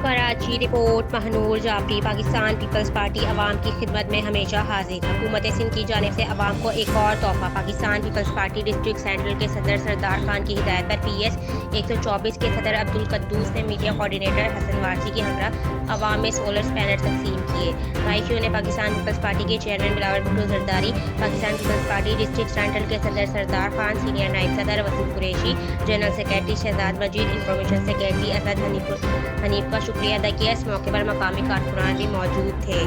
Karachi report Mahnoor Jafri. Pakistan Peoples Party अवाम की खिदमत में हमेशा हाजिर। हुकूमत सिंध की जानिब से अवाम को एक और तोहफा। पाकिस्तान पीपल्स पार्टी डिस्ट्रिक्ट सेंट्रल के सदर सरदार खान की हिदायत पर PS 124 के सदर अब्दुल कद्दूस ने मीडिया कोऑर्डिनेटर हसन वारसी की हमरा अवाम में सोलर पैनल तकसीम किए। रहायशियों ने पाकिस्तान पीपल्स पार्टी के chairman Bilawal Bhutto Zardari, Pakistan Peoples Party district central के सदर सरदार खान, सीनियर नायब सदर Waseem Qureshi, general secretary Shahzad Majeed, information secretary Asad Hanif का शुक्रिया अदा किया। इस मौके पर मकामी कारकुनान भी मौजूद थे।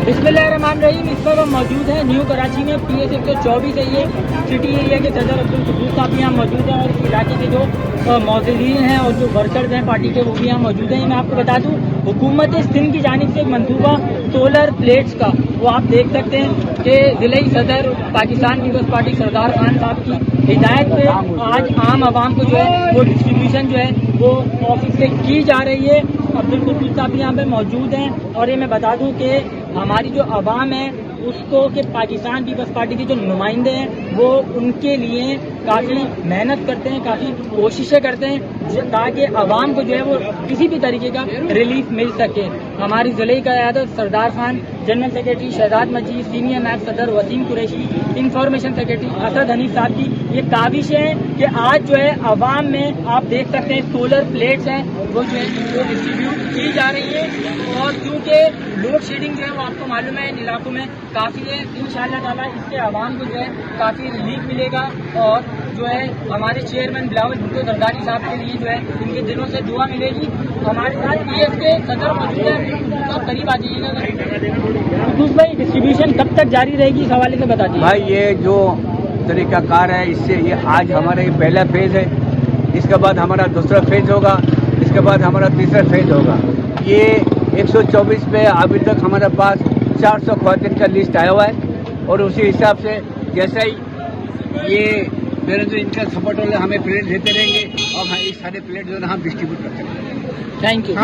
बिस्मिल्लाहिर्रहमानिर्रहीम। इस पर हम मौजूद हैं न्यू कराची में PS 124 है ये सिटी एरिया के सदर अब्दुल कद्दूस साहब भी यहाँ मौजूद हैं और इस इलाके के जो मौजूदीन हैं और जो वर्कर्स हैं पार्टी के वो भी यहाँ मौजूद हैं। मैं आपको बता दूँ हुकूमत सिंध की जानिब से एक मंसूबा सोलर प्लेट्स का वो आप देख सकते हैं कि ज़िले सदर पाकिस्तान पीपल्स पार्टी सरदार खान साहब की हिदायत पे आज आम आवाम को जो है वो डिस्ट्रीब्यूशन जो है वो ऑफिस से की जा रही है। अब्दुल कद्दूस साहब यहाँ पे मौजूद हैं और ये मैं बता दूँ कि हमारी जो आवाम है उसको कि पाकिस्तान पीपल्स पार्टी के जो नुमाइंदे हैं वो उनके लिए काफ़ी मेहनत करते हैं, काफ़ी कोशिशें करते हैं ताकि आवाम को जो है वो किसी भी तरीके का रिलीफ मिल सके। हमारी ज़िले का क़यादत सरदार खान, जनरल सेक्रेटरी शहजाद मजीद, सीनियर नायब सदर वसीम कुरैशी, इंफॉर्मेशन सेक्रेटरी असद हनीफ साहब की ये काविश है कि आज जो है आवाम में आप देख सकते हैं सोलर प्लेट्स हैं वो जो है वो डिस्ट्रीब्यूट की जा रही है। और क्योंकि लोड शेडिंग जो है वो आपको मालूम है इन इलाकों में काफ़ी है, इंशाअल्लाह ताला इससे आवाम को जो है काफ़ी रिलीफ मिलेगा। और जो है हमारे चेयरमैन बिलावल भुट्टो जरदारी साहब के लिए जो है इनके दिलों से दुआ मिलेगी। हमारे साथ PS के सदर मौजूद है, आप करीब आ जाइएगा। भाई डिस्ट्रीब्यूशन कब तक जारी रहेगी इस हवाले से बता दीजिए। भाई ये जो तरीक़ाकार है इससे ये आज हमारा ये पहला फेज़ है, इसके बाद हमारा दूसरा फेज़ होगा, इसके बाद हमारा तीसरा फेज़ होगा। ये 124 पे अभी तक हमारे पास 400 ख्वातीन का लिस्ट आया हुआ है और उसी हिसाब से जैसा ही ये मेरे जो इनका सपोर्ट वाले हमें प्लेट देते रहेंगे और ये सारे प्लेट जो है हम डिस्ट्रीब्यूट करते रहेंगे। Thank you.